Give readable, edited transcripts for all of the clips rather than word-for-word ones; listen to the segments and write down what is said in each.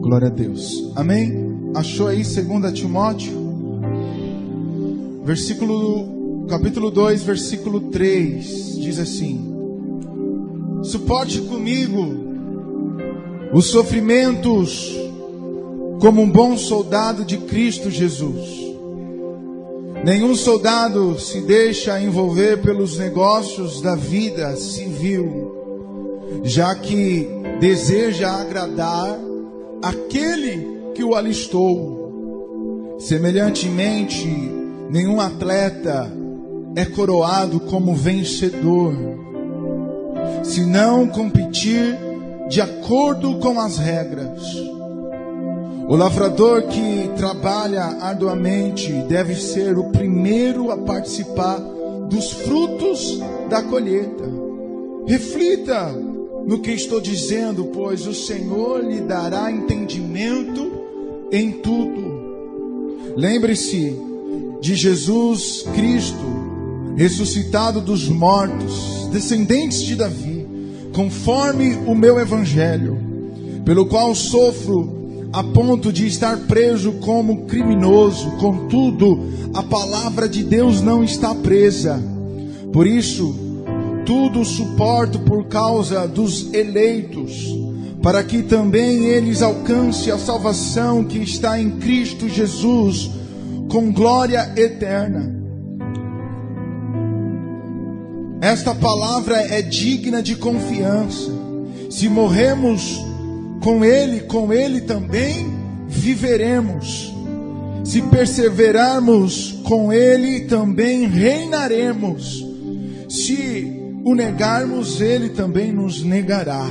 Glória a Deus. Amém? Achou aí 2 Timóteo? Capítulo 2, versículo 3. Diz assim: suporte comigo os sofrimentos como um bom soldado de Cristo Jesus. Nenhum soldado se deixa envolver pelos negócios da vida civil, já que deseja agradar aquele que o alistou. Semelhantemente, nenhum atleta é coroado como vencedor, se não competir de acordo com as regras. O lavrador que trabalha arduamente deve ser o primeiro a participar dos frutos da colheita. Reflita no que estou dizendo, pois o Senhor lhe dará entendimento em tudo. Lembre-se de Jesus Cristo, ressuscitado dos mortos, descendentes de Davi, conforme o meu evangelho, pelo qual sofro a ponto de estar preso como criminoso. Contudo, a palavra de Deus não está presa. Por isso, tudo suporto por causa dos eleitos, para que também eles alcancem a salvação que está em Cristo Jesus, com glória eterna. Esta palavra é digna de confiança. Se morremos com Ele também viveremos. Se perseverarmos com Ele, também reinaremos. Se o negarmos, Ele também nos negará.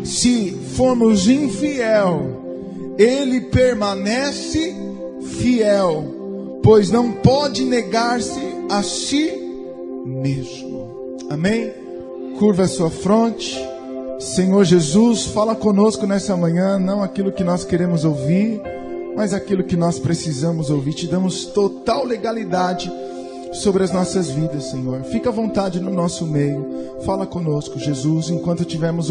Se formos infiel, Ele permanece fiel, pois não pode negar-se a si mesmo. Amém? Curva a sua fronte. Senhor Jesus, fala conosco nessa manhã, não aquilo que nós queremos ouvir, mas aquilo que nós precisamos ouvir. Te damos total legalidade sobre as nossas vidas, Senhor. Fica à vontade no nosso meio. Fala conosco, Jesus, enquanto estivermos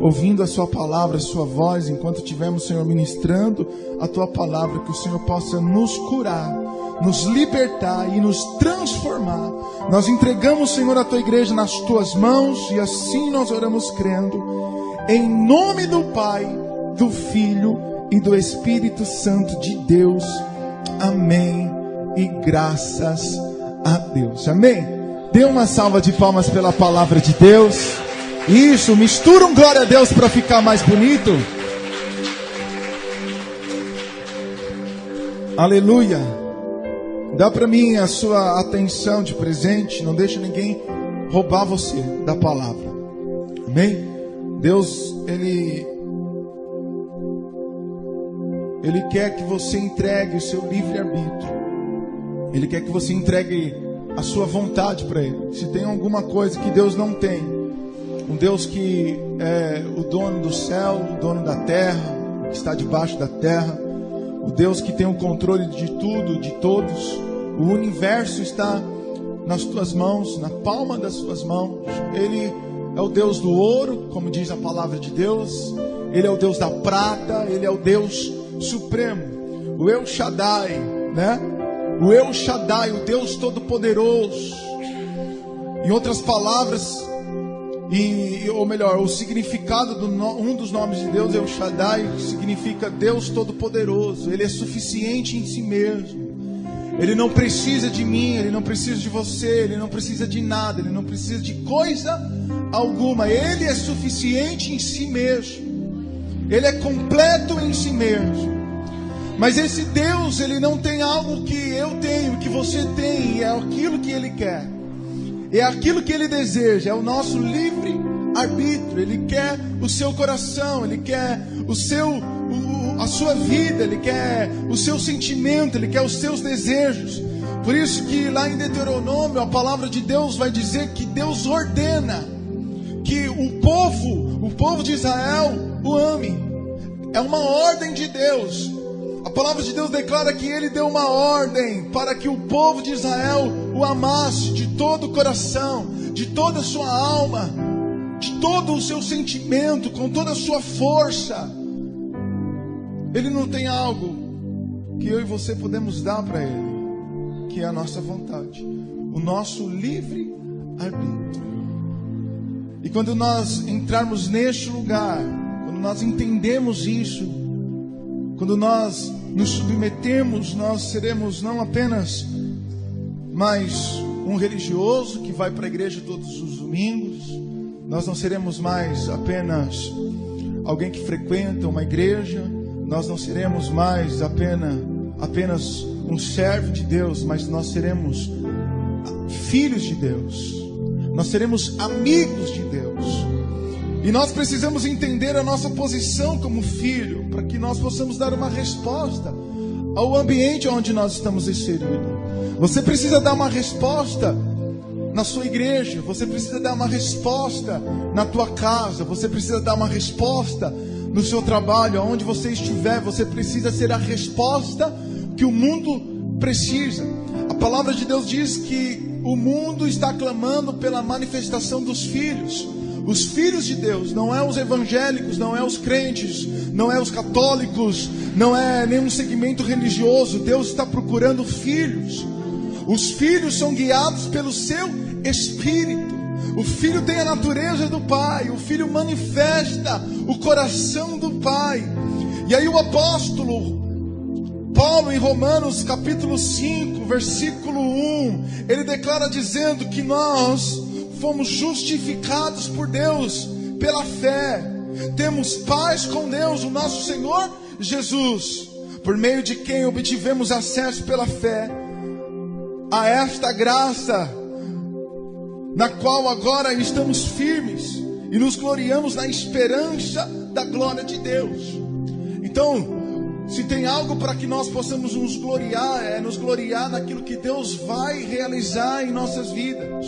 ouvindo a sua palavra, a sua voz, enquanto estivermos, Senhor, ministrando a tua palavra, que o Senhor possa nos curar, nos libertar e nos transformar. Nós entregamos, Senhor, a tua igreja nas tuas mãos, e assim nós oramos crendo, em nome do Pai, do Filho e do Espírito Santo de Deus. Amém e graças a Deus. Amém? Dê uma salva de palmas pela palavra de Deus. Isso, mistura um glória a Deus para ficar mais bonito. Aleluia. Dá para mim a sua atenção de presente. Não deixa ninguém roubar você da palavra. Amém? Deus, Ele quer que você entregue o seu livre-arbítrio. Ele quer que você entregue a sua vontade para Ele. Se tem alguma coisa que Deus não tem, um Deus que é o dono do céu, o dono da terra, que está debaixo da terra, o Deus que tem o controle de tudo, de todos. O universo está nas tuas mãos, na palma das suas mãos. Ele é o Deus do ouro, como diz a palavra de Deus. Ele é o Deus da prata. Ele é o Deus supremo, o El Shaddai, né? O El Shaddai, o Deus Todo-Poderoso. Em outras palavras, ou melhor, o significado um dos nomes de Deus, El Shaddai, significa Deus Todo-Poderoso. Ele é suficiente em si mesmo. Ele não precisa de mim, Ele não precisa de você, Ele não precisa de nada, Ele não precisa de coisa alguma. Ele é suficiente em si mesmo. Ele é completo em si mesmo. Mas esse Deus, Ele não tem algo que eu tenho, que você tem. É aquilo que Ele quer, é aquilo que Ele deseja. É o nosso livre arbítrio. Ele quer o seu coração, Ele quer a sua vida, Ele quer o seu sentimento, Ele quer os seus desejos. Por isso que lá em Deuteronômio, a palavra de Deus vai dizer que Deus ordena que o povo de Israel o ame. É uma ordem de Deus. A palavra de Deus declara que Ele deu uma ordem para que o povo de Israel o amasse de todo o coração, de toda a sua alma, de todo o seu sentimento, com toda a sua força. Ele não tem algo que eu e você podemos dar para Ele, que é a nossa vontade, o nosso livre arbítrio. E quando nós entrarmos neste lugar, quando nós entendemos isso, quando nós nos submetemos, nós seremos não apenas mais um religioso que vai para a igreja todos os domingos, nós não seremos mais apenas alguém que frequenta uma igreja, nós não seremos mais apenas um servo de Deus, mas nós seremos filhos de Deus, nós seremos amigos de Deus. E nós precisamos entender a nossa posição como filho, para que nós possamos dar uma resposta ao ambiente onde nós estamos inseridos. Você precisa dar uma resposta na sua igreja, você precisa dar uma resposta na tua casa, você precisa dar uma resposta no seu trabalho, aonde você estiver. Você precisa ser a resposta que o mundo precisa. A palavra de Deus diz que o mundo está clamando pela manifestação dos filhos. Os filhos de Deus, não é os evangélicos, não é os crentes, não é os católicos, não é nenhum segmento religioso. Deus está procurando filhos. Os filhos são guiados pelo seu Espírito. O Filho tem a natureza do Pai. O Filho manifesta o coração do Pai. E aí o apóstolo Paulo, em Romanos capítulo 5, versículo 1, ele declara dizendo que nós fomos justificados por Deus pela fé. Temos paz com Deus, o nosso Senhor Jesus, por meio de quem obtivemos acesso pela fé a esta graça, na qual agora estamos firmes e nos gloriamos na esperança da glória de Deus. Então, se tem algo para que nós possamos nos gloriar, é nos gloriar naquilo que Deus vai realizar em nossas vidas.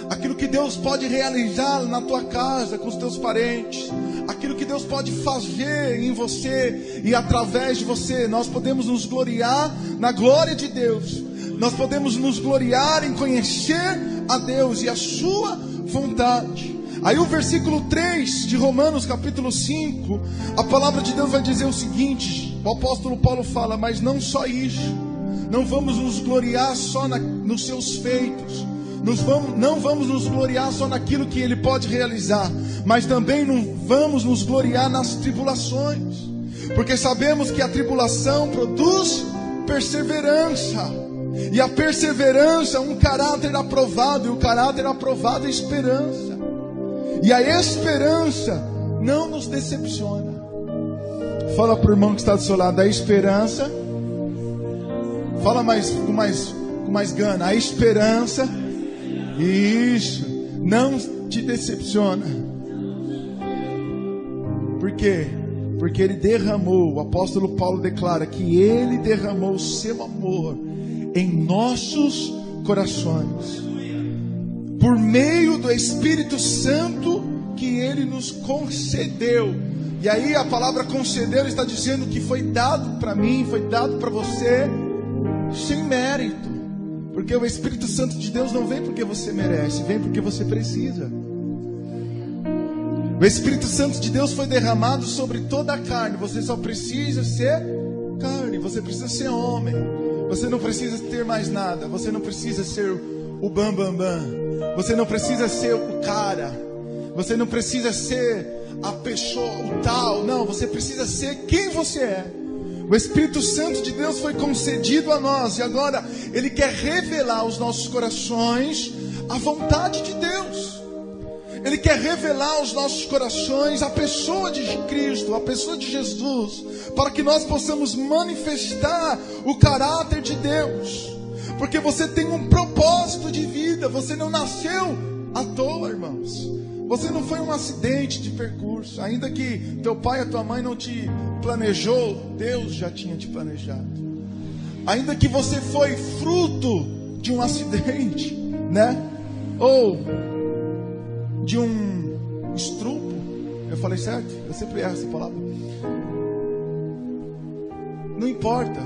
Aquilo que Deus pode realizar na tua casa, com os teus parentes. Aquilo que Deus pode fazer em você e através de você. Nós podemos nos gloriar na glória de Deus. Nós podemos nos gloriar em conhecer a Deus e a sua vontade. Aí o versículo 3 de Romanos capítulo 5, a palavra de Deus vai dizer o seguinte. O apóstolo Paulo fala: mas não só isso, não vamos nos gloriar só nos seus feitos, não vamos nos gloriar só naquilo que Ele pode realizar, mas também não vamos nos gloriar nas tribulações, porque sabemos que a tribulação produz perseverança, e a perseverança é um caráter aprovado, e o caráter aprovado é esperança, e a esperança não nos decepciona. Fala para o irmão que está do seu lado: a esperança, fala com mais gana, a esperança, isso, não te decepciona. Por quê? Porque Ele derramou, o apóstolo Paulo declara que Ele derramou o seu amor em nossos corações, por meio do Espírito Santo que Ele nos concedeu. E aí a palavra concedeu está dizendo que foi dado para mim, foi dado para você, sem mérito. Porque o Espírito Santo de Deus não vem porque você merece, vem porque você precisa. O Espírito Santo de Deus foi derramado sobre toda a carne. Você só precisa ser carne, você precisa ser homem. Você não precisa ter mais nada, você não precisa ser o bambambam, você não precisa ser o cara, você não precisa ser a pessoa, o tal. Não, você precisa ser quem você é. O Espírito Santo de Deus foi concedido a nós, e agora Ele quer revelar aos nossos corações a vontade de Deus. Ele quer revelar aos nossos corações a pessoa de Cristo, a pessoa de Jesus, para que nós possamos manifestar o caráter de Deus. Porque você tem um propósito de vida, você não nasceu à toa, irmãos. Você não foi um acidente de percurso. Ainda que teu pai e a tua mãe não te planejou, Deus já tinha te planejado. Ainda que você foi fruto de um acidente, né? Ou de um estrupo. Eu falei certo? Eu sempre erro essa palavra. Não importa.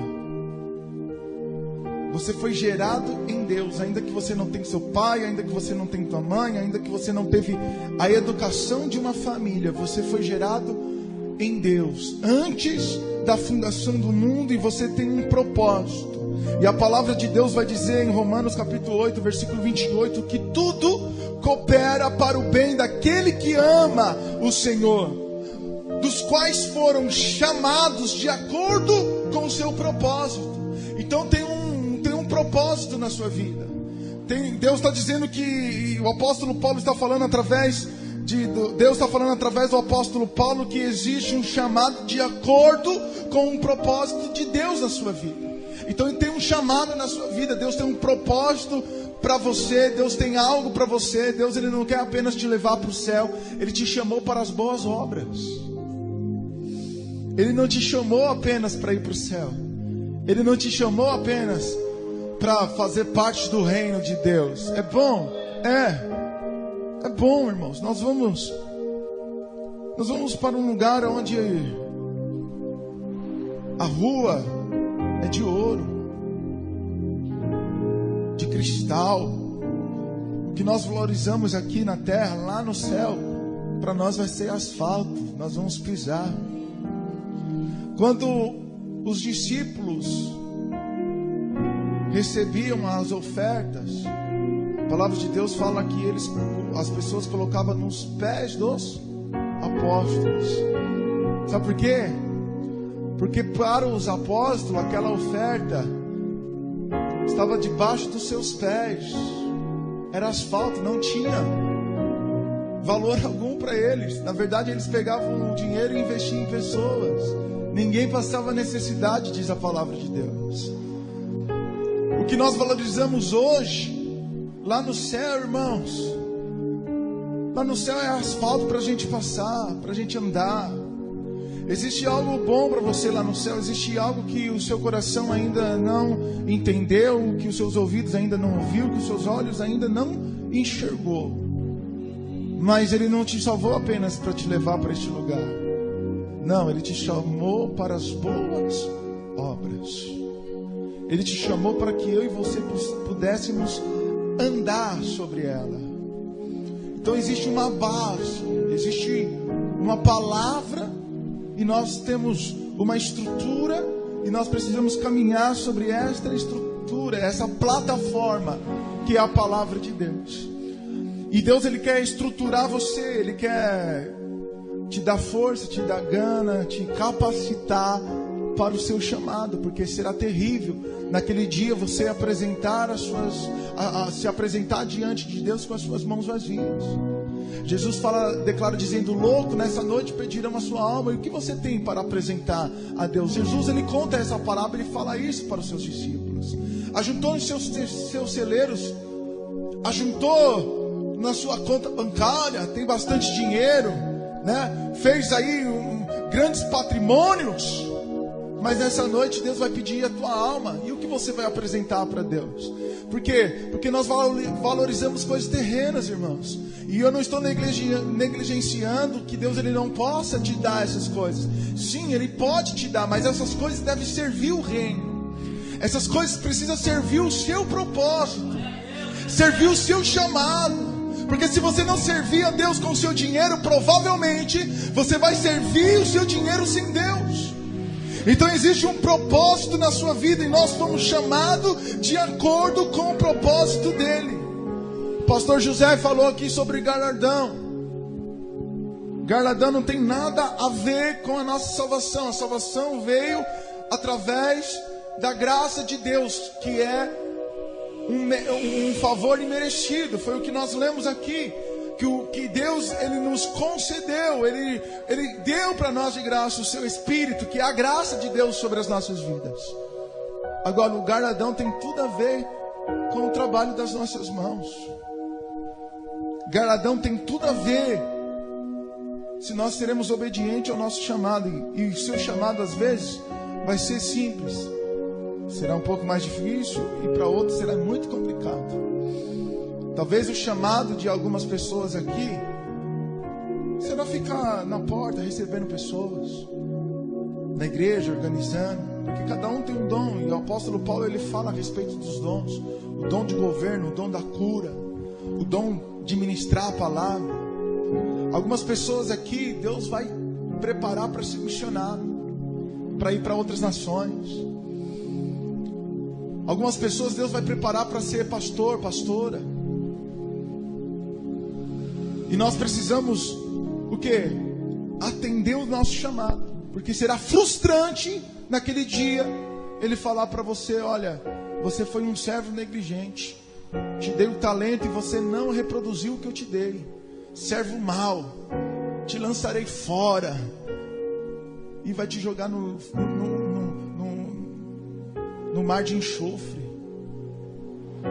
Você foi gerado em Deus, ainda que você não tenha seu pai, ainda que você não tenha tua mãe, ainda que você não teve a educação de uma família, você foi gerado em Deus antes da fundação do mundo, e você tem um propósito. E a palavra de Deus vai dizer em Romanos capítulo 8, versículo 28, que tudo coopera para o bem daquele que ama o Senhor, dos quais foram chamados de acordo com o seu propósito. Então tem um propósito na sua vida. Deus está dizendo que o apóstolo Paulo está falando através Deus está falando através do apóstolo Paulo que existe um chamado de acordo com um propósito de Deus na sua vida. Então tem um chamado na sua vida, Deus tem um propósito para você, Deus tem algo para você. Deus, ele não quer apenas te levar para o céu, Ele te chamou para as boas obras. Ele não te chamou apenas para ir para o céu, Ele não te chamou apenas para fazer parte do reino de Deus. É bom? É bom, irmãos. Nós vamos para um lugar onde a rua é de ouro, de cristal. O que nós valorizamos aqui na terra, lá no céu, para nós vai ser asfalto. Nós vamos pisar. Quando os discípulos recebiam as ofertas, a palavra de Deus fala que as pessoas colocavam nos pés dos apóstolos. Sabe por quê? Porque para os apóstolos aquela oferta estava debaixo dos seus pés. Era asfalto, não tinha valor algum para eles. Na verdade, eles pegavam o dinheiro e investiam em pessoas. Ninguém passava necessidade, diz a palavra de Deus. O que nós valorizamos hoje, lá no céu, irmãos, lá no céu é asfalto para a gente passar, para a gente andar. Existe algo bom para você lá no céu. Existe algo que o seu coração ainda não entendeu, que os seus ouvidos ainda não ouviu, que os seus olhos ainda não enxergou. Mas Ele não te salvou apenas para te levar para este lugar. Não, Ele te chamou para as boas obras. Ele te chamou para que eu e você pudéssemos andar sobre ela. Então existe uma base, existe uma palavra, e nós temos uma estrutura, e nós precisamos caminhar sobre esta estrutura, essa plataforma que é a palavra de Deus. E Deus, Ele quer estruturar você, Ele quer te dar força, te dar gana, te capacitar para o seu chamado, porque será terrível naquele dia você se apresentar diante de Deus com as suas mãos vazias. Jesus declara dizendo: louco, nessa noite pedirão a sua alma. E o que você tem para apresentar a Deus? Jesus, ele conta essa parábola e fala isso para os seus discípulos. Ajuntou nos seus celeiros, ajuntou na sua conta bancária, tem bastante dinheiro, né? Fez aí grandes patrimônios. Mas nessa noite Deus vai pedir a tua alma. E o que você vai apresentar para Deus? Por quê? Porque nós valorizamos coisas terrenas, irmãos. E eu não estou negligenciando que Deus, ele não possa te dar essas coisas. Sim, Ele pode te dar, mas essas coisas devem servir o reino. Essas coisas precisam servir o seu propósito, servir o seu chamado. Porque se você não servir a Deus com o seu dinheiro, provavelmente você vai servir o seu dinheiro sem Deus. Então existe um propósito na sua vida, e nós fomos chamados de acordo com o propósito dele. O pastor José falou aqui sobre galardão. Galardão não tem nada a ver com a nossa salvação. A salvação veio através da graça de Deus, que é um favor imerecido. Foi o que nós lemos aqui, que Deus, ele nos concedeu, ele deu para nós de graça o seu Espírito, que é a graça de Deus sobre as nossas vidas. Agora, o galardão tem tudo a ver com o trabalho das nossas mãos. Galardão tem tudo a ver se nós seremos obedientes ao nosso chamado. E o seu chamado às vezes vai ser simples, será um pouco mais difícil, e para outros será muito complicado. Talvez o chamado de algumas pessoas aqui será ficar na porta recebendo pessoas, na igreja, organizando, porque cada um tem um dom. E o apóstolo Paulo, ele fala a respeito dos dons: o dom de governo, o dom da cura, o dom de ministrar a palavra. Algumas pessoas aqui, Deus vai preparar para ser missionário, para ir para outras nações. Algumas pessoas Deus vai preparar para ser pastor, pastora. E nós precisamos, o quê? Atender o nosso chamado. Porque será frustrante naquele dia Ele falar para você: olha, você foi um servo negligente, te dei o talento e você não reproduziu o que eu te dei. Servo mau, te lançarei fora. E vai te jogar no mar de enxofre.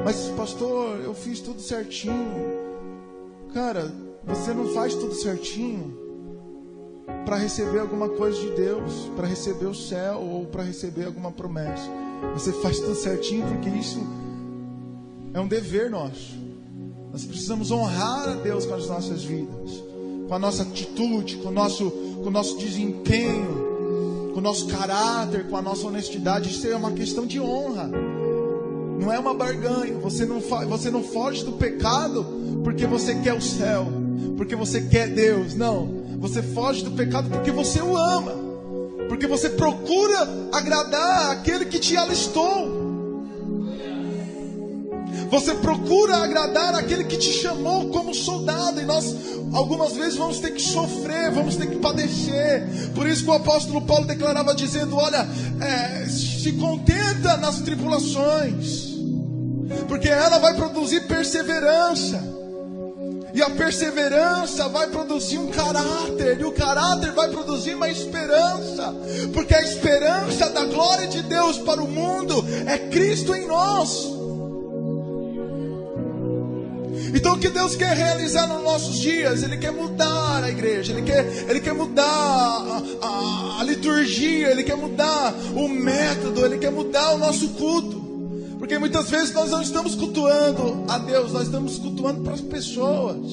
Mas pastor, eu fiz tudo certinho. Cara, você não faz tudo certinho para receber alguma coisa de Deus, para receber o céu ou para receber alguma promessa. Você faz tudo certinho porque isso é um dever nosso. Nós precisamos honrar a Deus com as nossas vidas, com a nossa atitude, com o nosso desempenho, com o nosso caráter, com a nossa honestidade. Isso é uma questão de honra, não é uma barganha. Você não foge do pecado porque você quer o céu, porque você quer Deus. Não, você foge do pecado porque você o ama, porque você procura agradar aquele que te alistou. Você procura agradar aquele que te chamou como soldado. E nós algumas vezes vamos ter que sofrer, vamos ter que padecer. Por isso que o apóstolo Paulo declarava dizendo: olha, se contenta nas tribulações, porque ela vai produzir perseverança. E a perseverança vai produzir um caráter, e o caráter vai produzir uma esperança, porque a esperança da glória de Deus para o mundo é Cristo em nós. Então o que Deus quer realizar nos nossos dias? Ele quer mudar a igreja, Ele quer mudar a liturgia, Ele quer mudar o método, Ele quer mudar o nosso culto. Porque muitas vezes nós não estamos cultuando a Deus, nós estamos cultuando para as pessoas.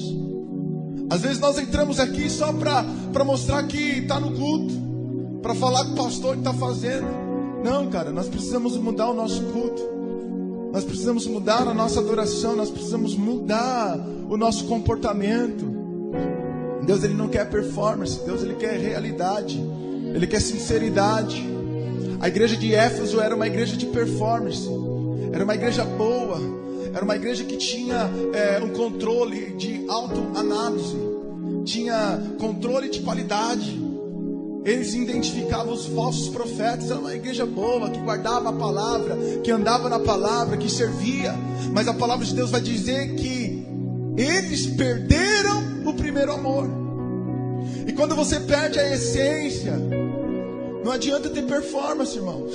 Às vezes nós entramos aqui só para mostrar que está no culto, para falar com o pastor que está fazendo. Não, cara, nós precisamos mudar o nosso culto. Nós precisamos mudar a nossa adoração, nós precisamos mudar o nosso comportamento. Deus, Ele não quer performance, Deus, Ele quer realidade, Ele quer sinceridade. A igreja de Éfeso era uma igreja de performance, era uma igreja boa, era uma igreja que tinha um controle de autoanálise, tinha controle de qualidade. Eles identificavam os falsos profetas. Era uma igreja boa, que guardava a palavra, que andava na palavra, que servia. Mas a palavra de Deus vai dizer que eles perderam o primeiro amor. E quando você perde a essência, não adianta ter performance, irmãos.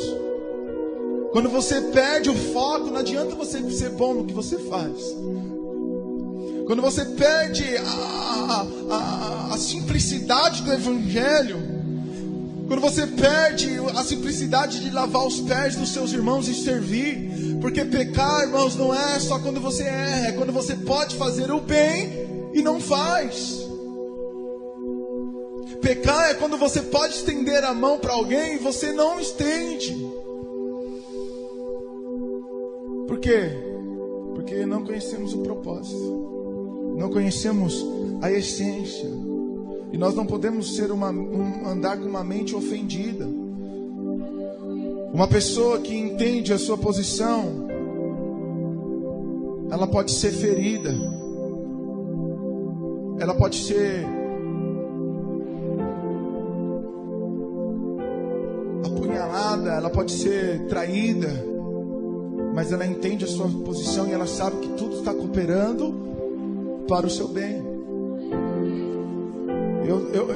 Quando você perde o foco, não adianta você ser bom no que você faz. Quando você perde a simplicidade do evangelho, quando você perde a simplicidade de lavar os pés dos seus irmãos e servir. Porque pecar, irmãos, não é só quando você erra, é quando você pode fazer o bem e não faz. Pecar é quando você pode estender a mão para alguém e você não estende. Por quê? Porque não conhecemos o propósito, não conhecemos a essência. E nós não podemos ser andar com uma mente ofendida. Uma pessoa que entende a sua posição, ela pode ser ferida, ela pode ser apunhalada, ela pode ser traída, mas ela entende a sua posição e ela sabe que tudo está cooperando para o seu bem.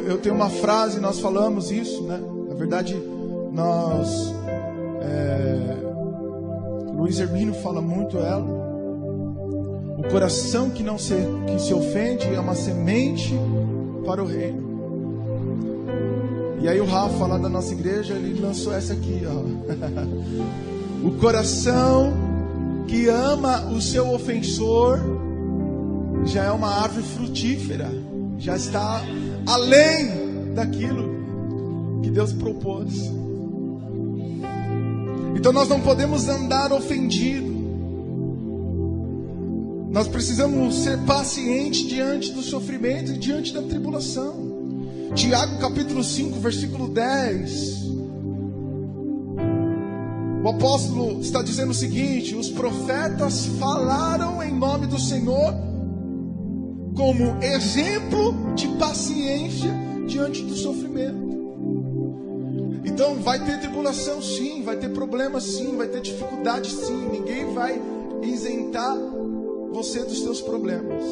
Eu tenho uma frase, nós falamos isso, né? Na verdade, Luiz Hermínio fala muito ela. O coração que se ofende é uma semente para o reino. E aí o Rafa lá da nossa igreja, ele lançou essa aqui, ó. O coração que ama o seu ofensor já é uma árvore frutífera, já está além daquilo que Deus propôs. Então nós não podemos andar ofendido. Nós precisamos ser pacientes diante do sofrimento e diante da tribulação. Tiago capítulo 5, versículo 10. O apóstolo está dizendo o seguinte: os profetas falaram em nome do Senhor como exemplo de paciência diante do sofrimento. Então vai ter tribulação sim, vai ter problemas sim, vai ter dificuldade sim. Ninguém vai isentar você dos seus problemas.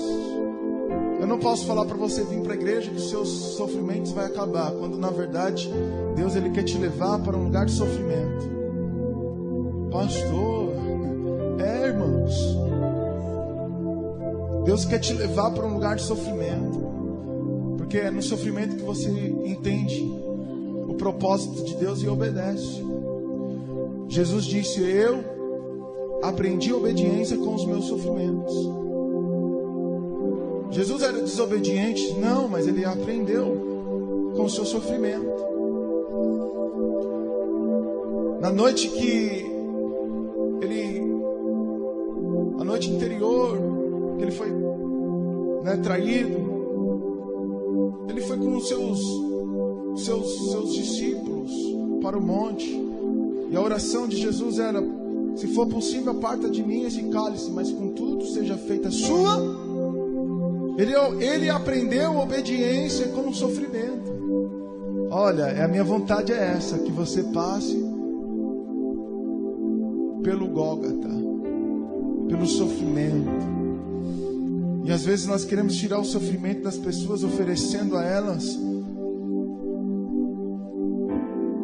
Eu não posso falar para você vir para a igreja que os seus sofrimentos vão acabar, quando na verdade Deus ele quer te levar para um lugar de sofrimento. Pastor, irmãos, Deus quer te levar para um lugar de sofrimento, porque é no sofrimento que você entende o propósito de Deus e obedece. Jesus disse: eu aprendi obediência com os meus sofrimentos. Jesus era desobediente? Não, mas ele aprendeu com o seu sofrimento. Na noite que a noite anterior, que ele foi traído, ele foi com os seus discípulos para o monte, e a oração de Jesus era: se for possível, aparta de mim esse cálice, mas contudo seja feita a sua. Ele aprendeu obediência com o sofrimento. Olha, a minha vontade é essa, que você passe pelo Gólgota, pelo sofrimento. E às vezes nós queremos tirar o sofrimento das pessoas, oferecendo a elas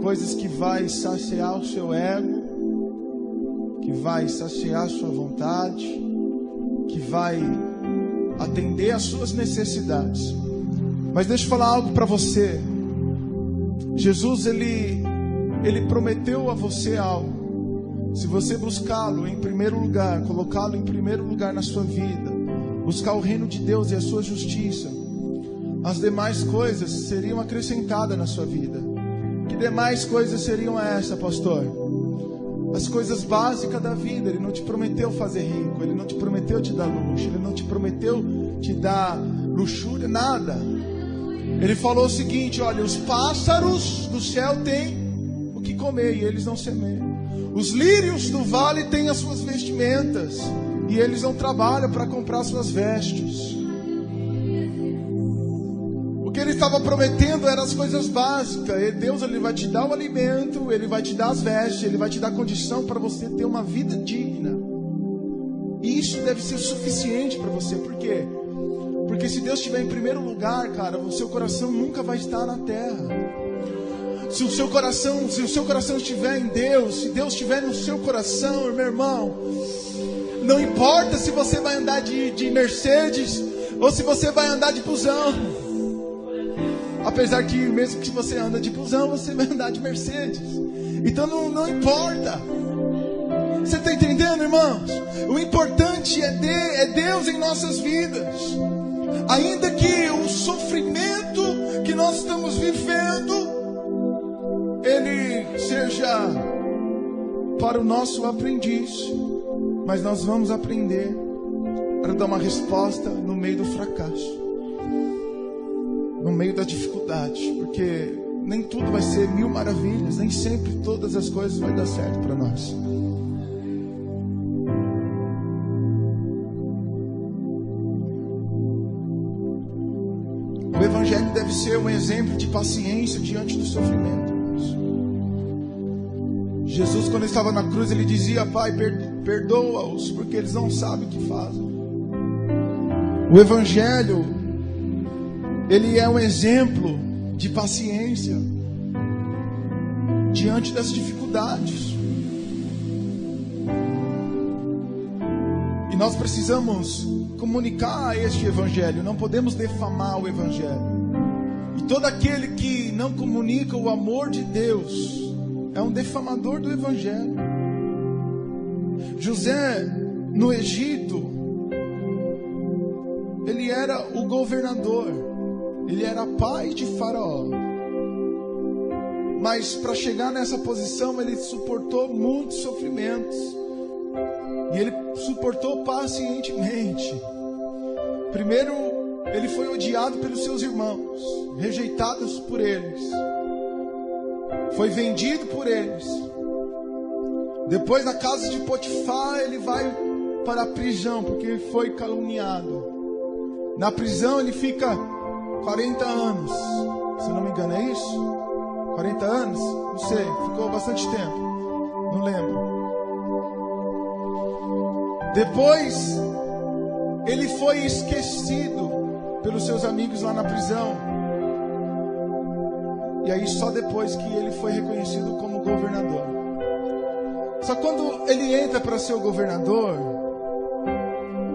coisas que vai saciar o seu ego, que vai saciar a sua vontade, que vai atender às suas necessidades. Mas deixa eu falar algo para você. Jesus ele prometeu a você algo. Se você buscá-lo em primeiro lugar, colocá-lo em primeiro lugar na sua vida, buscar o reino de Deus e a sua justiça, as demais coisas seriam acrescentadas na sua vida. Que demais coisas seriam essas, pastor? As coisas básicas da vida. Ele não te prometeu fazer rico, ele não te prometeu te dar luxo, ele não te prometeu te dar luxúria, nada. Ele falou o seguinte: olha, os pássaros do céu têm o que comer e eles não semeiam. Os lírios do vale têm as suas vestimentas e eles não trabalham para comprar suas vestes. O que ele estava prometendo eram as coisas básicas. E Deus ele vai te dar o alimento, ele vai te dar as vestes, ele vai te dar condição para você ter uma vida digna. E isso deve ser suficiente para você. Por quê? Porque se Deus estiver em primeiro lugar, cara, o seu coração nunca vai estar na terra. Se o seu coração estiver em Deus, se Deus estiver no seu coração, meu irmão, não importa se você vai andar de Mercedes ou se você vai andar de busão. Apesar que mesmo que você anda de busão, você vai andar de Mercedes. Então não importa. Você está entendendo, irmãos? O importante é Deus em nossas vidas. Ainda que o sofrimento que nós estamos vivendo, ele seja para o nosso aprendiz. Mas nós vamos aprender para dar uma resposta no meio do fracasso, no meio da dificuldade, porque nem tudo vai ser mil maravilhas, nem sempre todas as coisas vão dar certo para nós. O Evangelho deve ser um exemplo de paciência diante do sofrimento. Jesus, quando estava na cruz, ele dizia: Pai, perdoa-os, porque eles não sabem o que fazem. O Evangelho, ele é um exemplo de paciência diante das dificuldades. E nós precisamos comunicar este Evangelho, não podemos defamar o Evangelho. E todo aquele que não comunica o amor de Deus é um defamador do Evangelho. José, no Egito, ele era o governador, ele era pai de Faraó. Mas para chegar nessa posição, ele suportou muitos sofrimentos. E ele suportou pacientemente. Primeiro, ele foi odiado pelos seus irmãos, rejeitado por eles, foi vendido por eles. Depois, na casa de Potifar, ele vai para a prisão, porque foi caluniado. Na prisão ele fica 40 anos, se não me engano, é isso? 40 anos? Não sei, ficou bastante tempo, não lembro. Depois, ele foi esquecido pelos seus amigos lá na prisão. E aí só depois que ele foi reconhecido como governador. Só quando ele entra para ser o governador,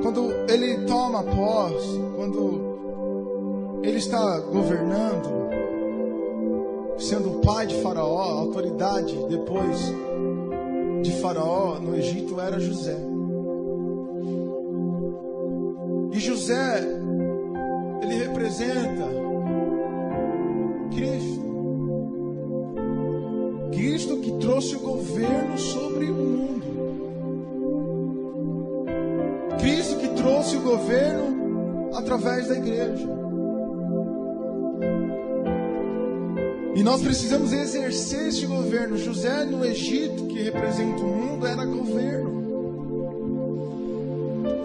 quando ele toma posse, quando ele está governando, sendo o pai de Faraó, a autoridade depois de Faraó no Egito era José. E José, ele representa Cristo. Cristo que trouxe o governo sobre o mundo. Cristo que trouxe o governo através da igreja. E nós precisamos exercer esse governo. José no Egito, que representa o mundo, era governo.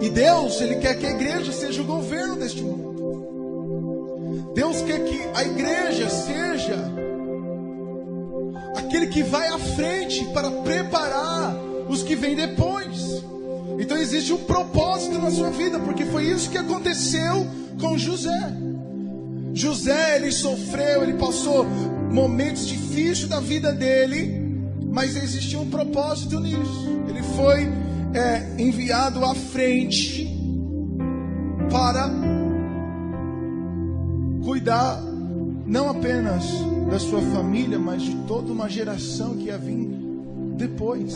E Deus, Ele quer que a igreja seja o governo deste mundo. Deus quer que a igreja seja aquele que vai à frente para preparar os que vêm depois. Então existe um propósito na sua vida, porque foi isso que aconteceu com José. José, ele sofreu, ele passou momentos difíceis da vida dele, mas existia um propósito nisso. Ele foi enviado à frente para cuidar não apenas da sua família, mas de toda uma geração que ia vir depois.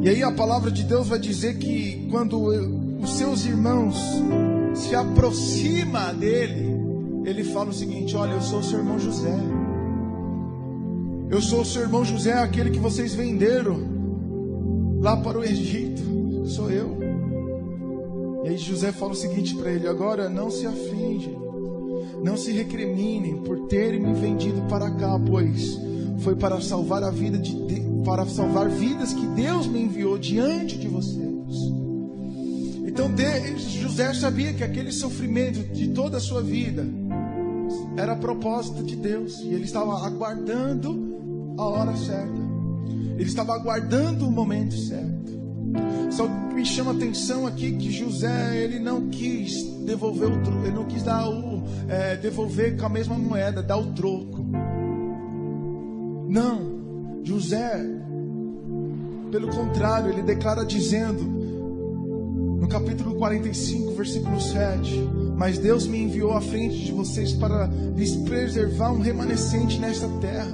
E aí a palavra de Deus vai dizer que quando os seus irmãos se aproximam dele, ele fala o seguinte: olha, eu sou o seu irmão José. Eu sou o seu irmão José, aquele que vocês venderam lá para o Egito. Sou eu. E aí José fala o seguinte para ele: agora não se afligem, não se recriminem por terem me vendido para cá, pois foi para salvar a vida para salvar vidas que Deus me enviou diante de vocês. Então José sabia que aquele sofrimento de toda a sua vida era propósito de Deus, e ele estava aguardando a hora certa, ele estava aguardando o momento certo. Só que me chama a atenção aqui que José, ele não quis devolver o troco, ele não quis devolver com a mesma moeda, dar o troco. Não, José, pelo contrário, ele declara dizendo, no capítulo 45, versículo 7: mas Deus me enviou à frente de vocês para lhes preservar um remanescente nesta terra,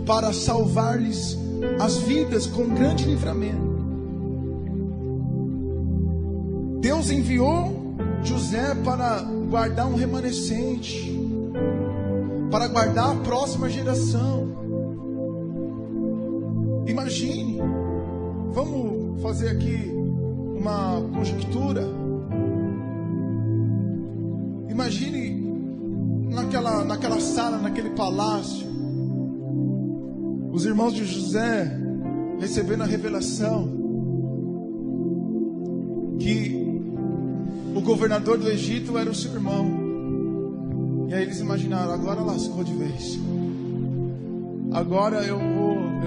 para salvar-lhes as vidas com grande livramento. Deus enviou José para guardar um remanescente, para guardar a próxima geração. Imagine, vamos fazer aqui uma conjectura. Imagine naquela sala, naquele palácio, os irmãos de José recebendo a revelação que o governador do Egito era o seu irmão. E aí eles imaginaram: agora lascou de vez. Agora eu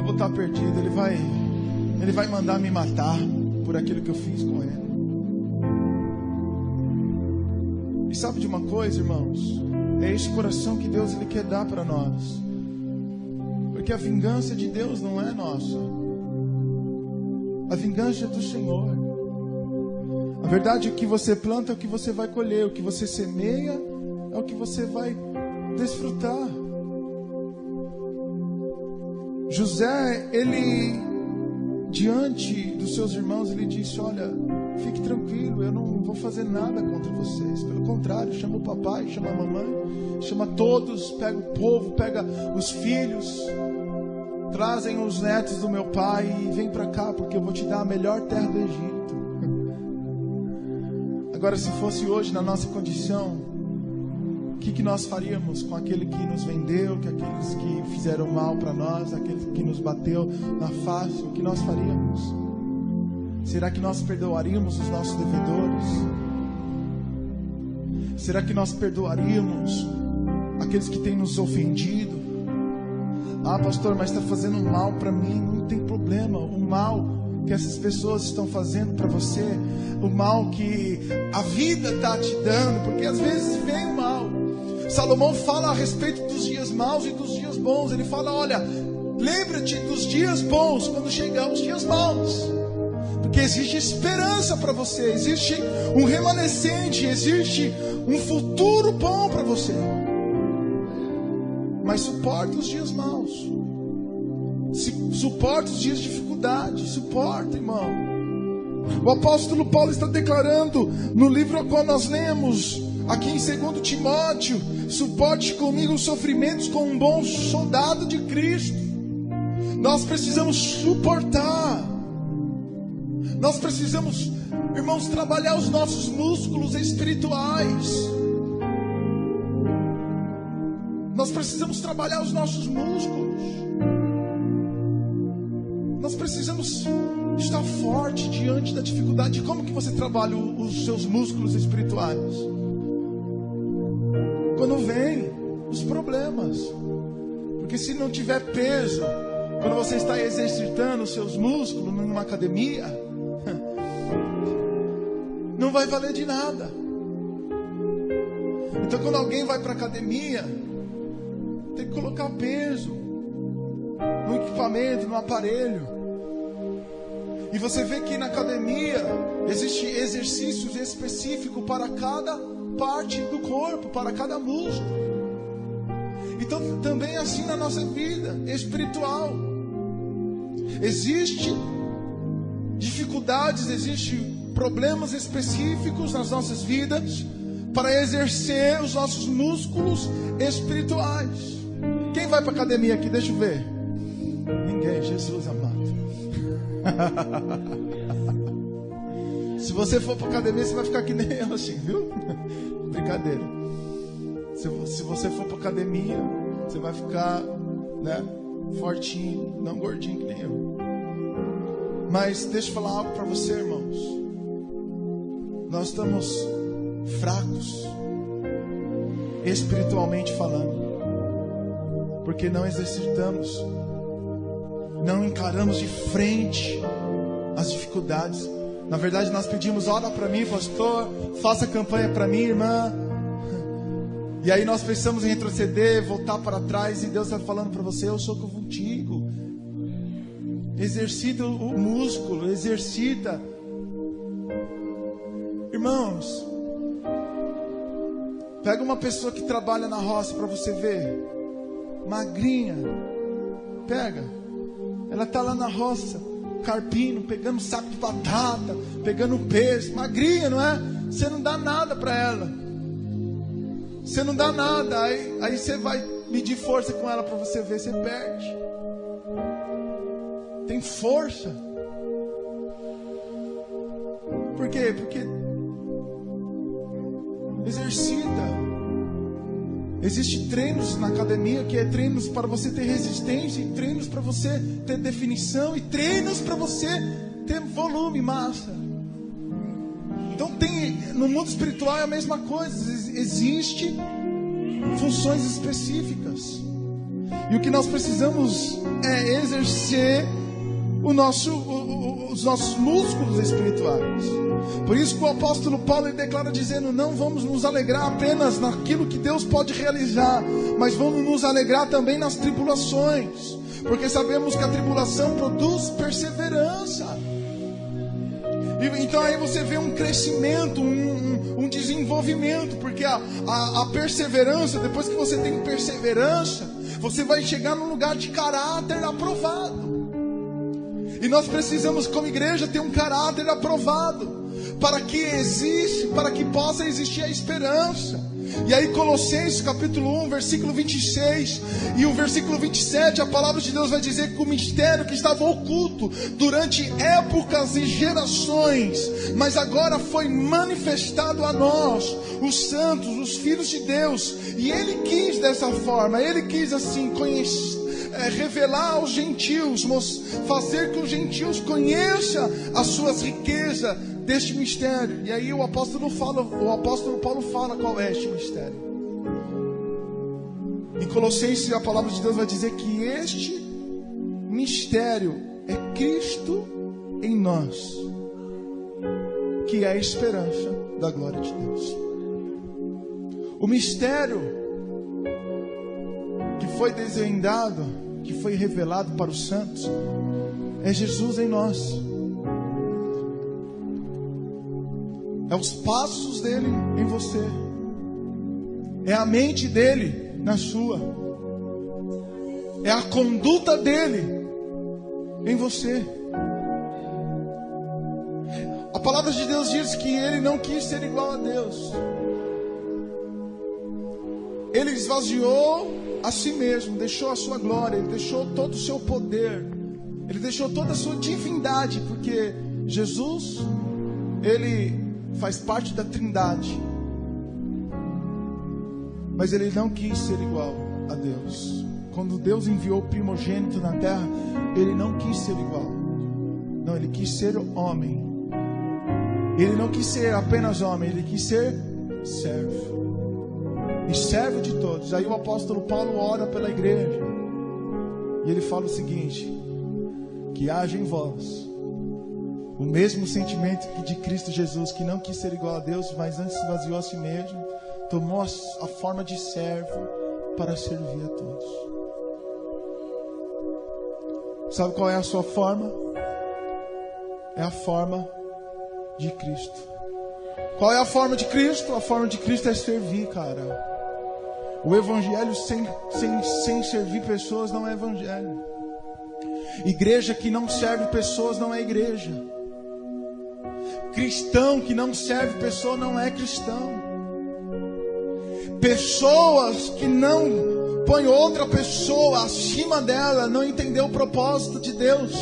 vou estar perdido. Ele vai mandar me matar por aquilo que eu fiz com ele. E sabe de uma coisa, irmãos? É esse coração que Deus ele quer dar para nós. Porque a vingança de Deus não é nossa. A vingança é do Senhor. A verdade é que você planta é o que você vai colher. O que você semeia é o que você vai desfrutar. José, ele, diante dos seus irmãos, ele disse: olha, fique tranquilo, eu não vou fazer nada contra vocês. Pelo contrário, chama o papai, chama a mamãe, chama todos, pega o povo, pega os filhos, trazem os netos do meu pai e vem para cá, porque eu vou te dar a melhor terra do Egito. A Agora, se fosse hoje na nossa condição, o que nós faríamos com aquele que nos vendeu, com aqueles que fizeram mal para nós, aquele que nos bateu na face? O que nós faríamos? Será que nós perdoaríamos os nossos devedores? Será que nós perdoaríamos aqueles que têm nos ofendido? Ah, pastor, mas está fazendo mal para mim. Não tem problema. O mal que essas pessoas estão fazendo para você, o mal que a vida está te dando, porque às vezes vem o mal. Salomão fala a respeito dos dias maus e dos dias bons. Ele fala, olha, lembra-te dos dias bons quando chegar os dias maus, porque existe esperança para você, existe um remanescente, existe um futuro bom para você. Mas suporta os dias maus, suporta os dias de dificuldade, suporta, irmão. O apóstolo Paulo está declarando no livro ao qual nós lemos, aqui em 2 Timóteo: suporte comigo os sofrimentos como um bom soldado de Cristo. Nós precisamos suportar. Nós precisamos, irmãos, trabalhar os nossos músculos espirituais. Nós precisamos trabalhar os nossos músculos. Nós precisamos estar forte diante da dificuldade. Como que você trabalha os seus músculos espirituais? Quando vem os problemas. Porque se não tiver peso, quando você está exercitando os seus músculos numa academia, não vai valer de nada. Então, quando alguém vai para a academia, tem que colocar peso no equipamento, no aparelho. E você vê que na academia existe exercícios específicos para cada parte do corpo, para cada músculo. Então também é assim na nossa vida espiritual. Existem dificuldades, existem problemas específicos nas nossas vidas para exercer os nossos músculos espirituais. Quem vai para a academia aqui? Deixa eu ver. Ninguém, Jesus amado. Se você for para a academia, você vai ficar que nem eu assim, viu? Brincadeira. Se você for para a academia, você vai ficar, né, fortinho, não gordinho que nem eu. Mas deixa eu falar algo para você, irmãos. Nós estamos fracos, espiritualmente falando, porque não exercitamos, não encaramos de frente as dificuldades. Na verdade, nós pedimos: ora para mim, pastor, faça campanha para mim, irmã. E aí nós pensamos em retroceder, voltar para trás, e Deus está falando para você: eu sou contigo. Exercita o músculo, exercita. Irmãos, pega uma pessoa que trabalha na roça para você ver, magrinha, pega, ela está lá na roça, carpindo, pegando saco de batata, pegando peso, magrinha, não é? Você não dá nada para ela, você não dá nada, aí você vai medir força com ela para você ver, você perde. Tem força. Por quê? Porque exercita. Existem treinos na academia que é treinos para você ter resistência, e treinos para você ter definição, e treinos para você ter volume, massa. Então no mundo espiritual é a mesma coisa. Existem funções específicas, e o que nós precisamos é exercer os nossos músculos espirituais. Por isso que o apóstolo Paulo ele declara dizendo: não vamos nos alegrar apenas naquilo que Deus pode realizar, mas vamos nos alegrar também nas tribulações, porque sabemos que a tribulação produz perseverança. E então aí você vê um crescimento, um desenvolvimento, porque a perseverança, depois que você tem perseverança, você vai chegar num lugar de caráter aprovado. E nós precisamos, como igreja, ter um caráter aprovado, para que possa existir a esperança. E aí Colossenses capítulo 1, versículo 26 e o versículo 27, a palavra de Deus vai dizer que o mistério que estava oculto durante épocas e gerações, mas agora foi manifestado a nós, os santos, os filhos de Deus. E Ele quis dessa forma, Ele quis assim revelar aos gentios, fazer que os gentios conheçam as suas riquezas deste mistério. E aí o apóstolo Paulo fala qual é este mistério. Em Colossenses a palavra de Deus vai dizer que este mistério é Cristo em nós, que é a esperança da glória de Deus. O mistério que foi desvendado, que foi revelado para os santos, é Jesus em nós. É os passos dele em você. É a mente dele na sua. É a conduta dele em você. A palavra de Deus diz que ele não quis ser igual a Deus. Ele esvaziou a si mesmo, deixou a sua glória, ele deixou todo o seu poder, ele deixou toda a sua divindade, porque Jesus, ele faz parte da Trindade, mas ele não quis ser igual a Deus. Quando Deus enviou o primogênito na terra, ele não quis ser igual. Não, ele quis ser homem. Ele não quis ser apenas homem, ele quis ser servo. E servo de todos. Aí o apóstolo Paulo ora pela igreja e ele fala o seguinte: que haja em vós o mesmo sentimento que de Cristo Jesus, que não quis ser igual a Deus, mas antes se esvaziou a si mesmo, tomou a forma de servo para servir a todos. Sabe qual é a sua forma? É a forma de Cristo. Qual é a forma de Cristo? A forma de Cristo é servir, cara. O evangelho sem servir pessoas não é evangelho. Igreja que não serve pessoas não é igreja. Cristão que não serve pessoa não é cristão. Pessoas que não põem outra pessoa acima dela não entendeu o propósito de Deus,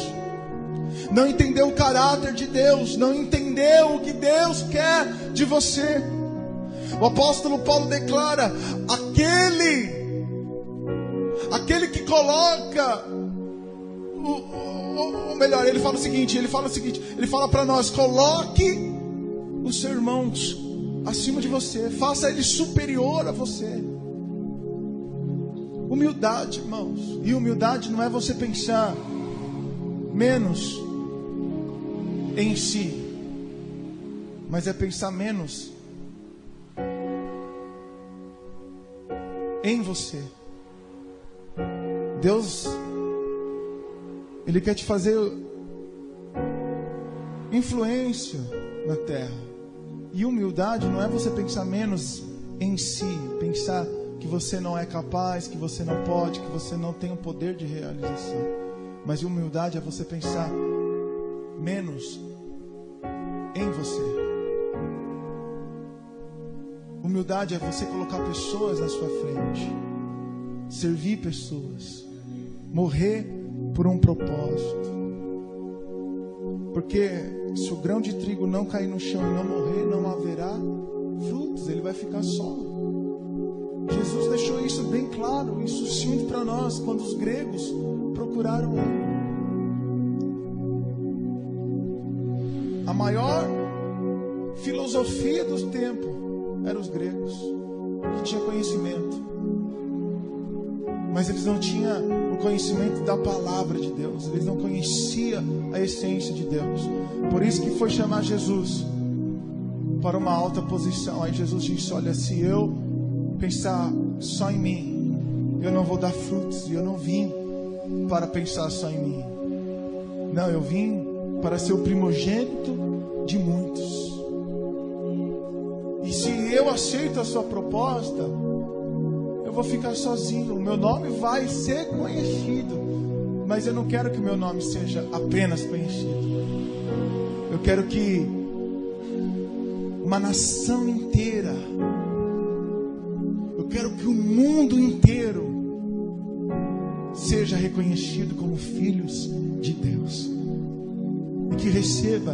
não entendeu o caráter de Deus, não entendeu o que Deus quer de você. O apóstolo Paulo declara: aquele que coloca melhor, ele fala o seguinte, ele fala para nós: coloque os seus irmãos acima de você, faça ele superior a você. Humildade, irmãos. E humildade não é você pensar menos em si, mas é pensar menos em você. Deus, Ele quer te fazer influência na terra. E humildade não é você pensar menos em si, pensar que você não é capaz, que você não pode, que você não tem o poder de realização. Mas humildade é você pensar menos em você. Humildade é você colocar pessoas na sua frente, servir pessoas, morrer por um propósito. Porque se o grão de trigo não cair no chão e não morrer, não haverá frutos, ele vai ficar só. Jesus deixou isso bem claro e sucinto para nós quando os gregos procuraram ele. A maior filosofia do tempo eram os gregos, que tinham conhecimento, mas eles não tinham o conhecimento da palavra de Deus, eles não conheciam a essência de Deus. Por isso que foi chamar Jesus para uma alta posição. Aí Jesus disse: olha, se eu pensar só em mim, eu não vou dar frutos. E eu não vim para pensar só em mim, não, eu vim para ser o primogênito de muitos. E se eu aceito a sua proposta, eu vou ficar sozinho. O meu nome vai ser conhecido, mas eu não quero que o meu nome seja apenas conhecido. Eu quero que uma nação inteira. Eu quero que o mundo inteiro seja reconhecido como filhos de Deus. E que receba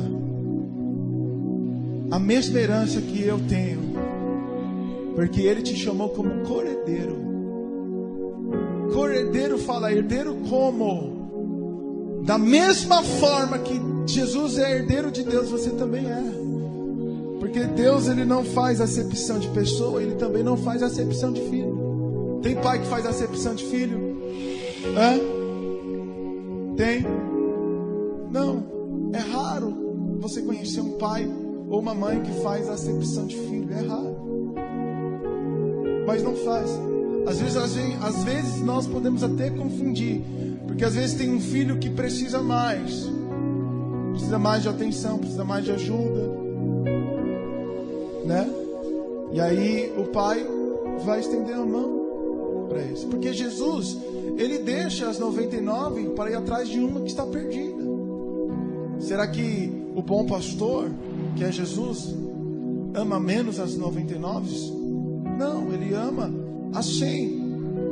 a mesma herança que eu tenho. Porque Ele te chamou como co-herdeiro. Co-herdeiro fala herdeiro como? Da mesma forma que Jesus é herdeiro de Deus, você também é. Porque Deus, Ele não faz acepção de pessoa, Ele também não faz acepção de filho. Tem pai que faz acepção de filho? Hã? Tem? Não. É raro você conhecer um pai ou uma mãe que faz acepção de filho. É raro. Mas não faz. Às vezes nós podemos até confundir. Porque às vezes tem um filho que precisa mais. Precisa mais de atenção, precisa mais de ajuda, né? E aí o pai vai estender a mão para isso. Porque Jesus, Ele deixa as 99 para ir atrás de uma que está perdida. Será que o bom pastor, que é Jesus, ama menos as 99? Não, Ele ama as 100.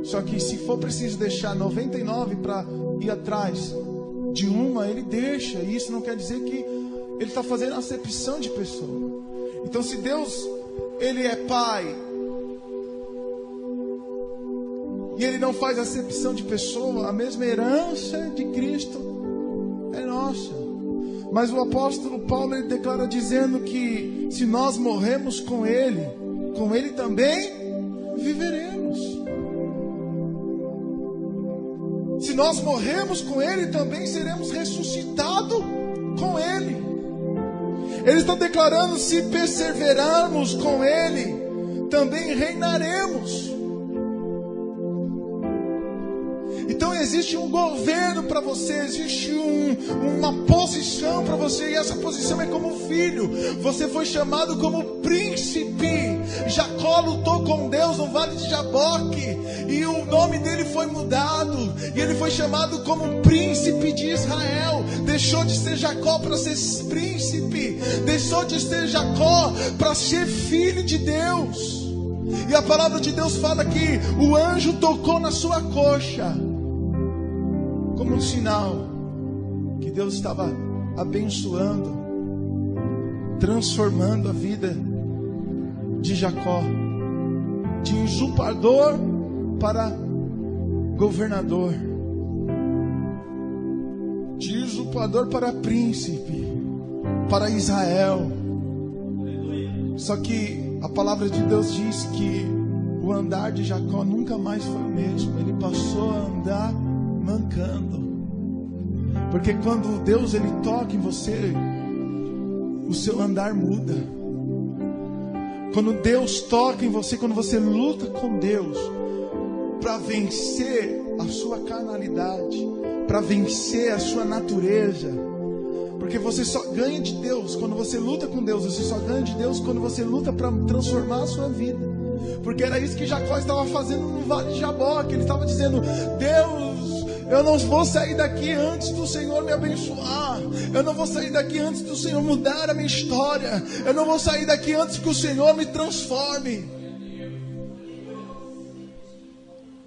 Só que se for preciso deixar 99 para ir atrás de uma, Ele deixa. E isso não quer dizer que Ele está fazendo acepção de pessoa. Então, se Deus, Ele é Pai, e Ele não faz acepção de pessoa, a mesma herança de Cristo é nossa. Mas o apóstolo Paulo, ele declara dizendo que se nós morremos com Ele também viveremos. Se nós morremos com Ele, também seremos ressuscitados com Ele. Ele está declarando: se perseverarmos com Ele, também reinaremos. Então existe um governo para você, existe uma posição para você, e essa posição é como filho. Você foi chamado como príncipe. Jacó lutou com Deus no vale de Jaboque, e o nome dele foi mudado, e ele foi chamado como príncipe de Israel. Deixou de ser Jacó para ser príncipe, deixou de ser Jacó para ser filho de Deus. E a palavra de Deus fala que o anjo tocou na sua coxa, como um sinal que Deus estava abençoando, transformando a vida de Jacó, de usurpador para governador, de usurpador para príncipe, para Israel. Só que a palavra de Deus diz que o andar de Jacó nunca mais foi o mesmo. Ele passou a andar mancando. Porque quando Deus, Ele toca em você, o seu andar muda. Quando Deus toca em você, quando você luta com Deus para vencer a sua carnalidade, para vencer a sua natureza. Porque você só ganha de Deus quando você luta com Deus. Você só ganha de Deus quando você luta para transformar a sua vida. Porque era isso que Jacó estava fazendo no vale de Jaboque. Ele estava dizendo: Deus, eu não vou sair daqui antes do Senhor me abençoar. Eu não vou sair daqui antes do Senhor mudar a minha história. Eu não vou sair daqui antes que o Senhor me transforme.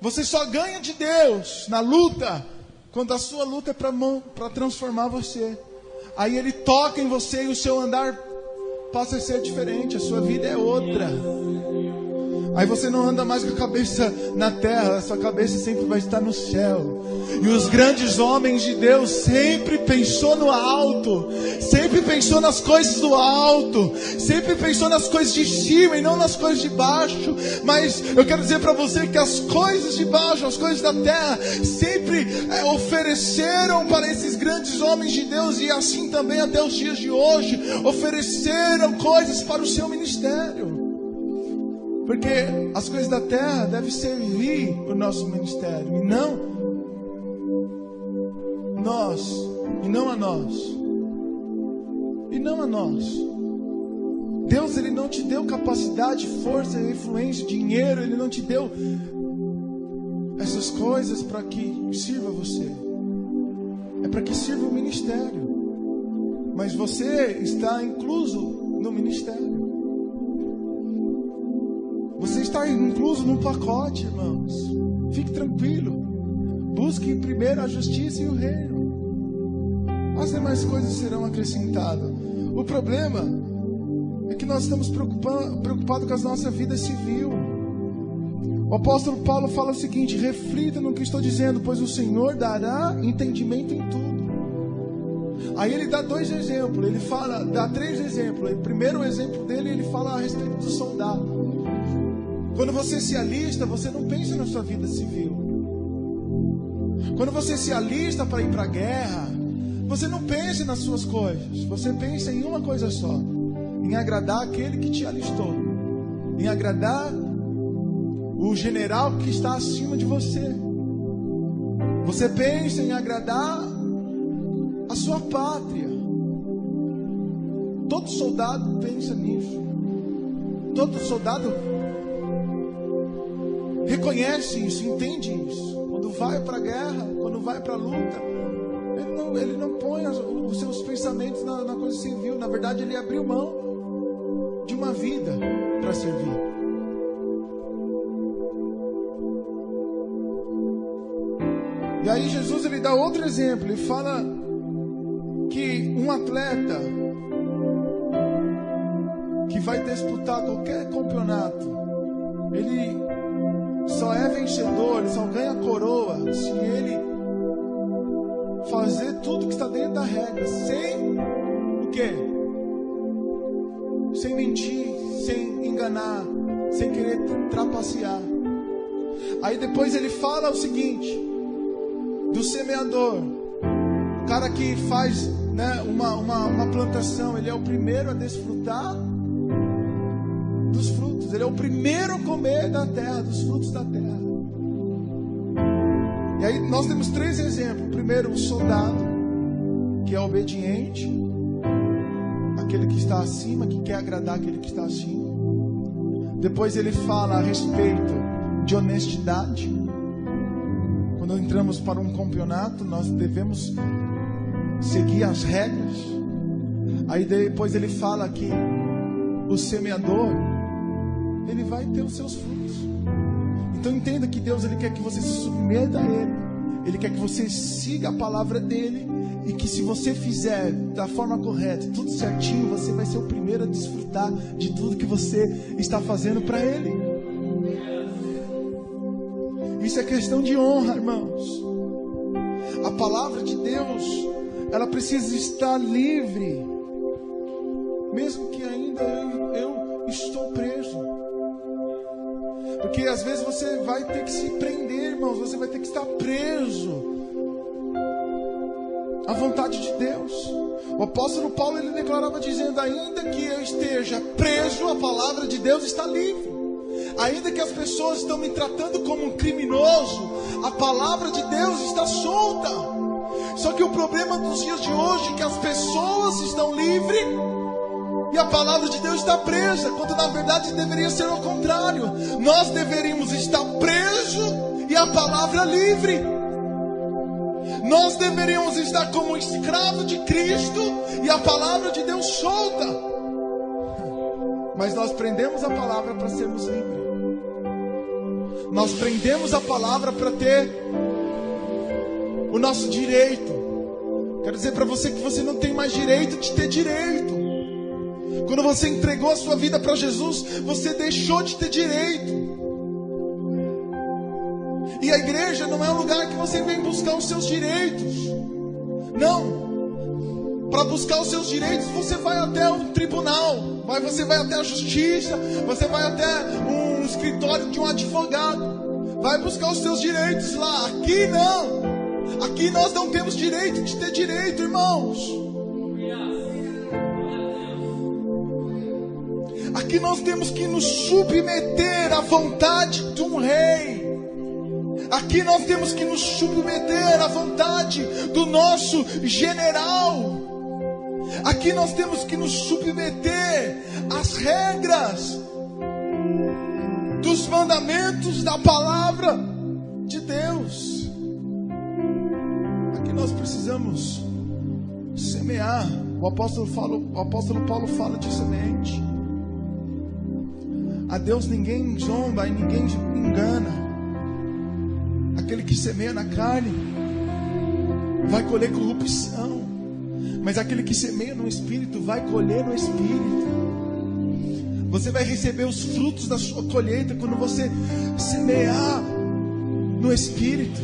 Você só ganha de Deus na luta quando a sua luta é para transformar você. Aí Ele toca em você e o seu andar passa a ser diferente. A sua vida é outra. Aí você não anda mais com a cabeça na terra, a sua cabeça sempre vai estar no céu. E os grandes homens de Deus sempre pensou no alto, sempre pensou nas coisas do alto, sempre pensou nas coisas de cima e não nas coisas de baixo. Mas eu quero dizer para você que as coisas de baixo, as coisas da terra, sempre ofereceram para esses grandes homens de Deus, e assim também até os dias de hoje, ofereceram coisas para o seu ministério. Porque as coisas da terra devem servir o nosso ministério, e não a nós. Deus, Ele não te deu capacidade, força, influência, dinheiro. Ele não te deu essas coisas para que sirva você. É para que sirva o ministério. Mas você está incluso no ministério. está incluso no pacote, irmãos. Fique tranquilo. Busque primeiro a justiça e o reino. As demais coisas serão acrescentadas. O problema é que nós estamos preocupados com a nossa vida civil. O apóstolo Paulo fala o seguinte: reflita no que estou dizendo, pois o Senhor dará entendimento em tudo. Aí ele dá dois exemplos, dá três exemplos. O primeiro exemplo dele, ele fala a respeito do soldado. Quando você se alista, você não pensa na sua vida civil. Quando você se alista para ir para a guerra, você não pensa nas suas coisas. Você pensa em uma coisa só: em agradar aquele que te alistou, em agradar o general que está acima de você. Você pensa em agradar a sua pátria. Todo soldado pensa nisso. Todo soldado reconhece isso, entende isso. Quando vai para a guerra, quando vai para a luta, ele não põe os seus pensamentos na coisa civil. Na verdade, ele abriu mão de uma vida para servir. E aí Jesus, ele dá outro exemplo. Ele fala que um atleta que vai disputar qualquer campeonato, ele só é vencedor, ele só ganha coroa se ele fazer tudo que está dentro da regra, sem o quê? Sem mentir, sem enganar, sem querer trapacear. Aí depois ele fala o seguinte do semeador, o cara que faz, né, uma plantação. Ele é o primeiro a desfrutar dos frutos, ele é o primeiro a comer da terra, dos frutos da terra. E aí nós temos três exemplos. Primeiro, o soldado, que é obediente, aquele que está acima, que quer agradar aquele que está acima. Depois ele fala a respeito de honestidade. Quando entramos para um campeonato, nós devemos seguir as regras. Aí depois ele fala que o semeador, ele vai ter os seus frutos. Então entenda que Deus, ele quer que você se submeta a Ele. Ele quer que você siga a palavra dEle. E que se você fizer da forma correta, tudo certinho, você vai ser o primeiro a desfrutar de tudo que você está fazendo para Ele. Isso é questão de honra, irmãos. A palavra de Deus, ela precisa estar livre, mesmo que ainda eu estou preso. Porque às vezes você vai ter que se prender, irmãos. Você vai ter que estar preso à vontade de Deus. O apóstolo Paulo, ele declarava dizendo: ainda que eu esteja preso, a palavra de Deus está livre. Ainda que as pessoas estão me tratando como um criminoso, a palavra de Deus está solta. Só que o problema dos dias de hoje é que as pessoas estão livres e a palavra de Deus está presa, quando na verdade deveria ser o contrário. Nós deveríamos estar presos e a palavra livre. Nós deveríamos estar como escravo de Cristo e a palavra de Deus solta. Mas nós prendemos a palavra para sermos livres. Nós prendemos a palavra para ter o nosso direito. Quero dizer para você que você não tem mais direito de ter direito. Quando você entregou a sua vida para Jesus, você deixou de ter direito. E a igreja não é um lugar que você vem buscar os seus direitos. Não. Para buscar os seus direitos, você vai até um tribunal, você vai até a justiça, você vai até um escritório de um advogado, vai buscar os seus direitos lá. Aqui não. Aqui nós não temos direito de ter direito, irmãos. Aqui nós temos que nos submeter à vontade de um rei. Aqui nós temos que nos submeter à vontade do nosso general. Aqui nós temos que nos submeter às regras dos mandamentos da palavra de Deus. Aqui nós precisamos semear. O apóstolo Paulo fala de semente. A Deus ninguém zomba e ninguém engana. Aquele que semeia na carne vai colher corrupção, mas aquele que semeia no Espírito vai colher no Espírito. Você vai receber os frutos da sua colheita quando você semear no Espírito,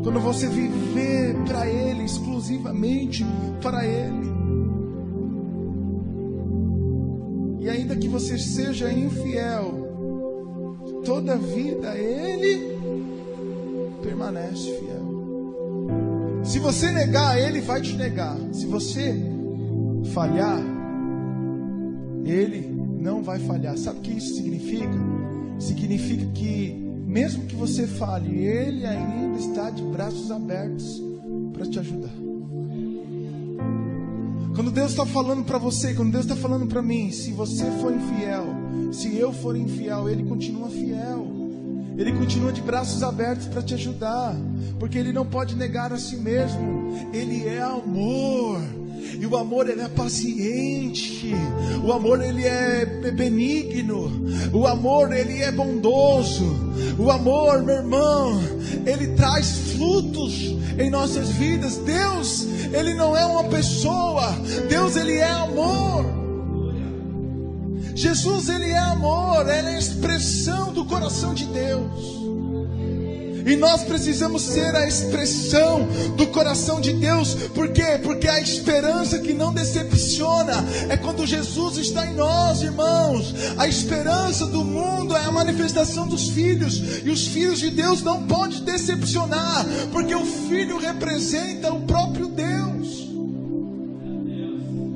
quando você viver para Ele, exclusivamente para Ele. E ainda que você seja infiel, toda a vida Ele permanece fiel. Se você negar, Ele vai te negar. Se você falhar, Ele não vai falhar. Sabe o que isso significa? Significa que mesmo que você falhe, Ele ainda está de braços abertos para te ajudar. Quando Deus está falando para você, quando Deus está falando para mim, se você for infiel, se eu for infiel, Ele continua fiel. Ele continua de braços abertos para te ajudar, porque Ele não pode negar a si mesmo. Ele é amor. E o amor, ele é paciente. O amor, ele é benigno. O amor, ele é bondoso. O amor, meu irmão, ele traz frutos em nossas vidas. Deus, ele não é uma pessoa. Deus, ele é amor. Jesus, ele é amor. Ele é a expressão do coração de Deus. E nós precisamos ser a expressão do coração de Deus. Por quê? Porque a esperança que não decepciona é quando Jesus está em nós, irmãos. A esperança do mundo é a manifestação dos filhos. E os filhos de Deus não podem decepcionar, porque o Filho representa o próprio Deus.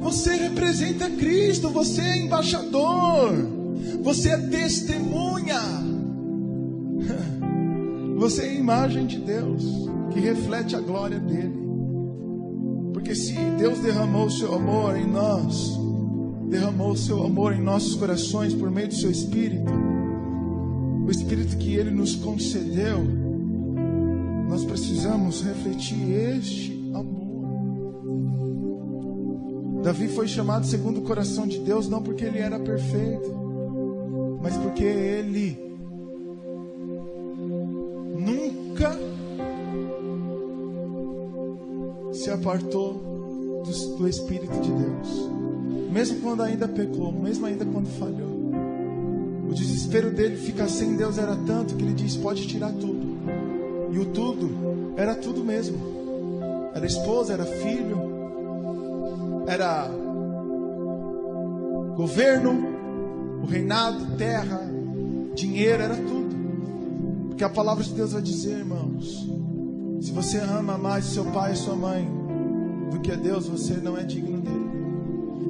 Você representa Cristo, você é embaixador, você é testemunha. Você é a imagem de Deus, que reflete a glória dele. Porque se Deus derramou o seu amor em nós, derramou o seu amor em nossos corações por meio do seu Espírito, o Espírito que ele nos concedeu, nós precisamos refletir este amor. Davi foi chamado segundo o coração de Deus, não porque ele era perfeito, mas porque ele nunca se apartou do Espírito de Deus, mesmo quando ainda pecou, mesmo ainda quando falhou. O desespero dele ficar sem Deus era tanto que ele diz: pode tirar tudo. E o tudo era tudo mesmo. Era esposa, era filho, era governo, o reinado, terra, dinheiro, era tudo. Porque a palavra de Deus vai dizer, irmãos, se você ama mais seu pai e sua mãe do que a Deus, você não é digno dele.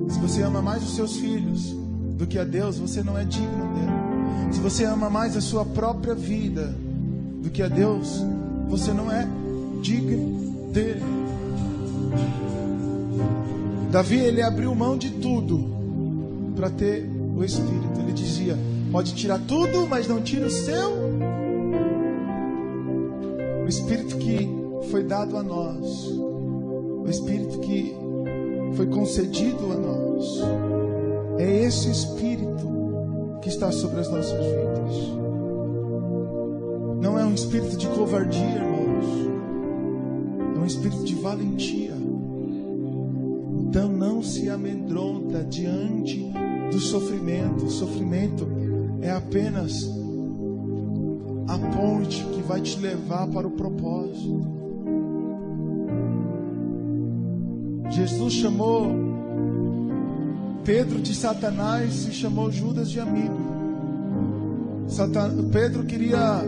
Se você ama mais os seus filhos do que a Deus, você não é digno dele. Se você ama mais a sua própria vida do que a Deus, você não é digno dele. Davi, ele abriu mão de tudo para ter o Espírito. Ele dizia: pode tirar tudo, mas não tira o seu. O Espírito que foi dado a nós, o Espírito que foi concedido a nós, é esse Espírito que está sobre as nossas vidas. Não é um espírito de covardia, irmãos, é um espírito de valentia. Então não se amedronta diante do sofrimento. O sofrimento é apenas a ponte que vai te levar para o propósito. Jesus chamou Pedro de Satanás e chamou Judas de amigo. Pedro queria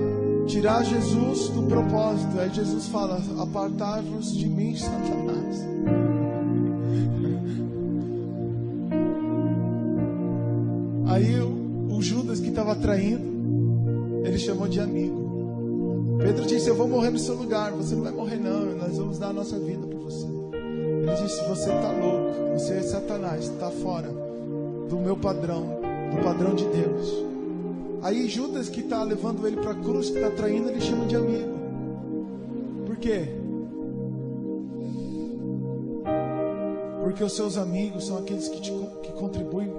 tirar Jesus do propósito. Aí Jesus fala: apartai-vos de mim, Satanás. Aí o Judas, que estava traindo, ele chamou de amigo. Pedro disse: eu vou morrer no seu lugar. Você não vai morrer não, nós vamos dar a nossa vida por você. Ele disse: você está louco, você é Satanás, está fora do meu padrão, do padrão de Deus. Aí Judas, que está levando ele para a cruz, que está traindo, ele chama de amigo. Por quê? Porque os seus amigos são aqueles que contribuem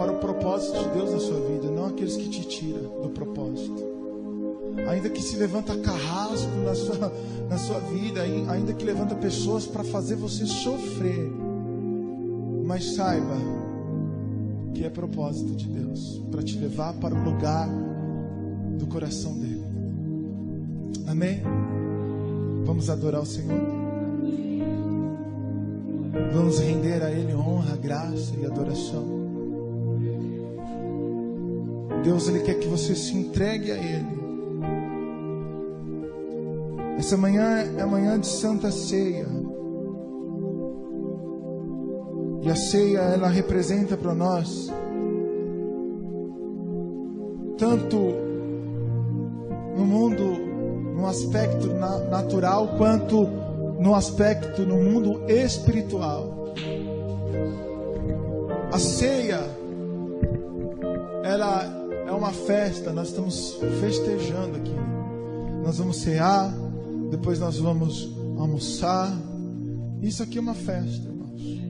para o propósito de Deus na sua vida, não aqueles que te tiram do propósito. Ainda que se levanta carrasco na sua vida, ainda que levanta pessoas para fazer você sofrer, mas saiba que é propósito de Deus, para te levar para o lugar do coração dele. Amém? Vamos adorar o Senhor. Vamos render a Ele honra, graça e adoração. Deus, Ele quer que você se entregue a Ele. Essa manhã é manhã de Santa Ceia. E a ceia, ela representa para nós tanto no mundo, no aspecto natural, quanto no aspecto, no mundo espiritual. A ceia, ela é uma festa, nós estamos festejando aqui. Nós vamos cear, depois nós vamos almoçar. Isso aqui é uma festa, irmãos.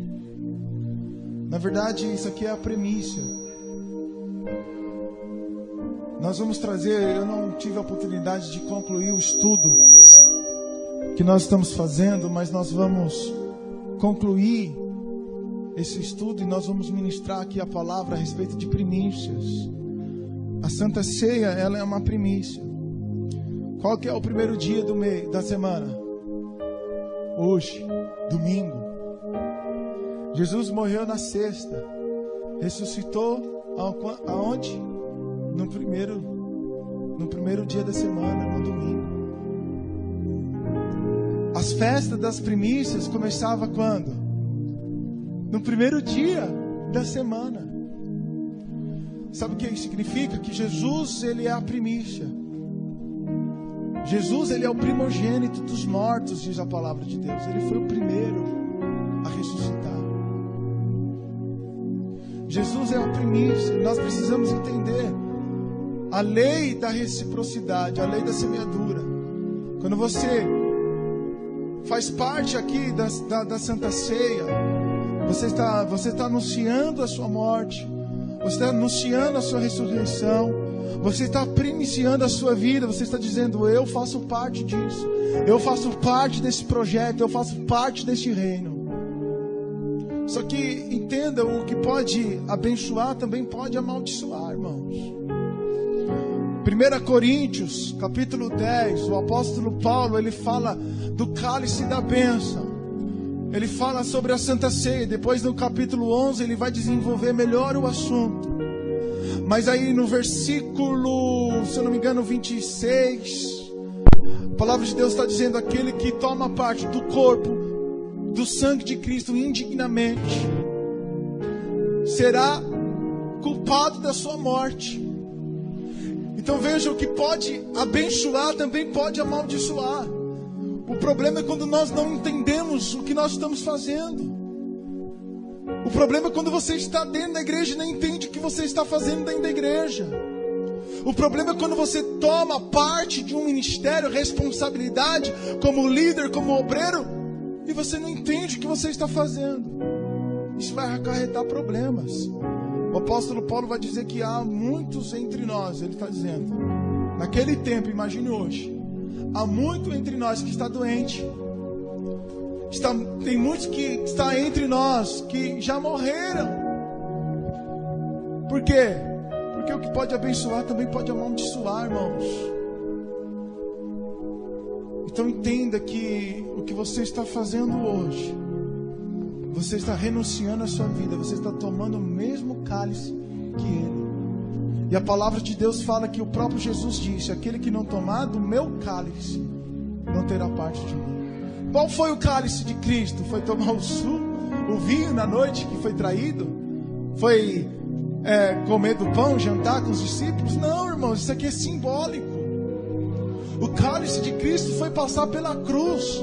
Na verdade, isso aqui é a premissa. Nós vamos trazer, eu não tive a oportunidade de concluir o estudo que nós estamos fazendo, mas nós vamos concluir esse estudo e nós vamos ministrar aqui a palavra a respeito de primícias. A Santa Ceia, ela é uma primícia. Qual que é o primeiro dia do mês, da semana? Hoje, domingo. Jesus morreu na sexta, ressuscitou aonde? No primeiro dia da semana, no domingo. As festas das primícias começavam quando? No primeiro dia da semana. Sabe o que isso significa? Que Jesus, Ele é a primícia. Jesus, Ele é o primogênito dos mortos, diz a palavra de Deus. Ele foi o primeiro a ressuscitar. Jesus é a primícia. Nós precisamos entender a lei da reciprocidade, a lei da semeadura. Quando você faz parte aqui da Santa Ceia, você está anunciando a sua morte, você está anunciando a sua ressurreição, você está primiciando a sua vida, você está dizendo: eu faço parte disso, eu faço parte desse projeto, eu faço parte desse reino. Só que entenda, o que pode abençoar também pode amaldiçoar, irmãos. 1 Coríntios, capítulo 10, o apóstolo Paulo, ele fala do cálice da bênção. Ele fala sobre a Santa Ceia. Depois no capítulo 11 ele vai desenvolver melhor o assunto. Mas aí no versículo, se eu não me engano, 26, a palavra de Deus está dizendo: aquele que toma parte do corpo, do sangue de Cristo indignamente, será culpado da sua morte. Então veja, o que pode abençoar também pode amaldiçoar. O problema é quando nós não entendemos o que nós estamos fazendo. O problema é quando você está dentro da igreja e não entende o que você está fazendo dentro da igreja. O problema é quando você toma parte de um ministério, responsabilidade, como líder, como obreiro, e você não entende o que você está fazendo. Isso vai acarretar problemas. O apóstolo Paulo vai dizer que há muitos entre nós, ele está dizendo, naquele tempo, imagine hoje, há muito entre nós que está doente. Tem muitos que estão entre nós que já morreram. Por quê? Porque o que pode abençoar também pode amaldiçoar, irmãos. Então entenda que o que você está fazendo hoje, você está renunciando à sua vida, você está tomando o mesmo cálice que Ele. E a palavra de Deus fala que o próprio Jesus disse: aquele que não tomar do meu cálice não terá parte de mim. Qual foi o cálice de Cristo? Foi tomar o vinho na noite que foi traído? Foi comer do pão, jantar com os discípulos? Não, irmãos, isso aqui é simbólico. O cálice de Cristo foi passar pela cruz.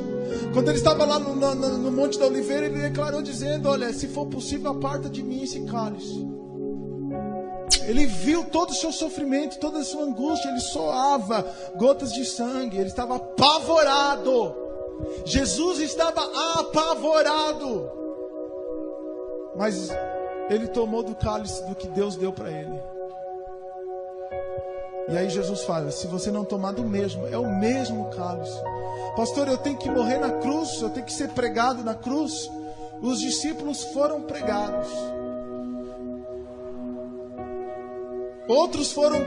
Quando ele estava lá no Monte da Oliveira, ele declarou dizendo: olha, se for possível, aparta de mim esse cálice. Ele viu todo o seu sofrimento, toda a sua angústia. Ele soava gotas de sangue. Ele estava apavorado. Jesus estava apavorado. Mas ele tomou do cálice do que Deus deu para ele. E aí Jesus fala: se você não tomar do mesmo, é o mesmo cálice. Pastor, eu tenho que morrer na cruz, eu tenho que ser pregado na cruz. Os discípulos foram pregados. Outros foram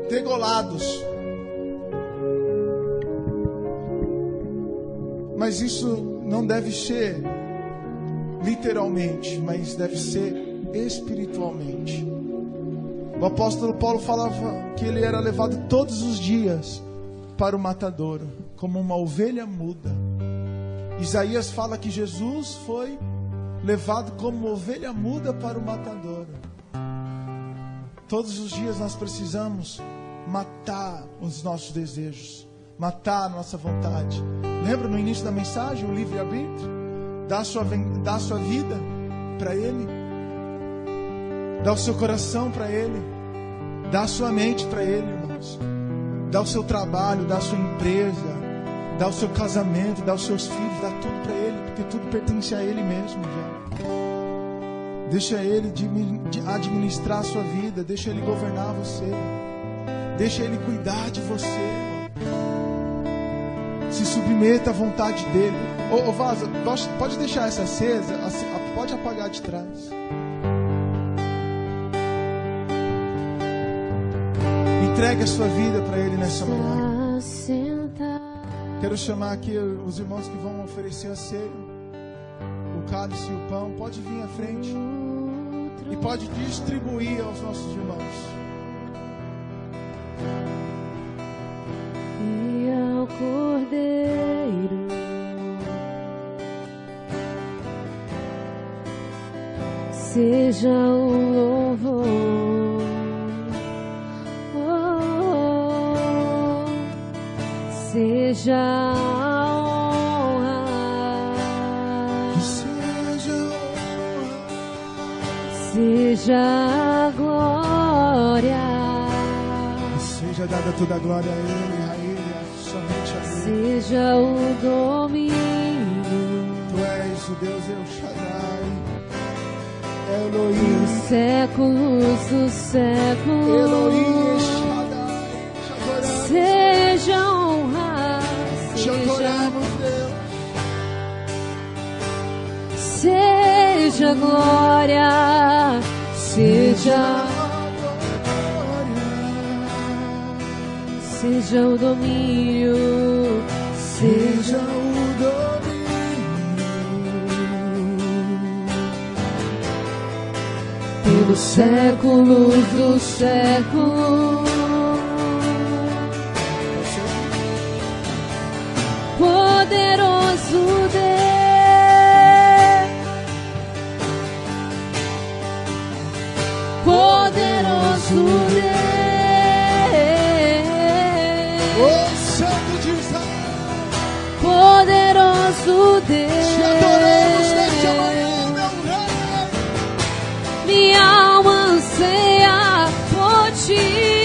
degolados. Mas isso não deve ser literalmente, mas deve ser espiritualmente. O apóstolo Paulo falava que ele era levado todos os dias para o matadouro, como uma ovelha muda. Isaías fala que Jesus foi levado como ovelha muda para o matadouro. Todos os dias nós precisamos matar os nossos desejos, matar a nossa vontade. Lembra no início da mensagem, o livre-arbítrio? Dá a sua vida para Ele. Dá o seu coração para Ele. Dá a sua mente para Ele, irmãos. Dá o seu trabalho, dá a sua empresa, dá o seu casamento, dá os seus filhos, dá tudo para Ele, porque tudo pertence a Ele mesmo já. Deixa Ele administrar a sua vida, deixa Ele governar você, deixa Ele cuidar de você, irmão. Se submeta à vontade dEle. Ô Vaza, pode deixar essa acesa, pode apagar de trás. Entregue a sua vida para Ele nessa manhã. Quero chamar aqui os irmãos que vão oferecer a ceia, o cálice e o pão. Pode vir à frente e pode distribuir aos nossos irmãos. E ao Cordeiro seja o louvor. Seja a honra, Que seja a honra, seja a glória, que seja dada toda a glória a Ele, somente a Ele. seja o domínio, Tu és o Deus El Shaddai, Elohim, dos séculos dos séculos. Elohim, Shaddai, te adoramos, Seja a honra, te seja, adoramos, Deus. seja a glória, seja, seja o domínio, Seja seja o domínio pelos séculos dos séculos. Poderoso Deus, poderoso Deus, O Santo de Israel, poderoso Deus. te adoramos nesta manhã, meu Rei. Minha alma anseia por ti.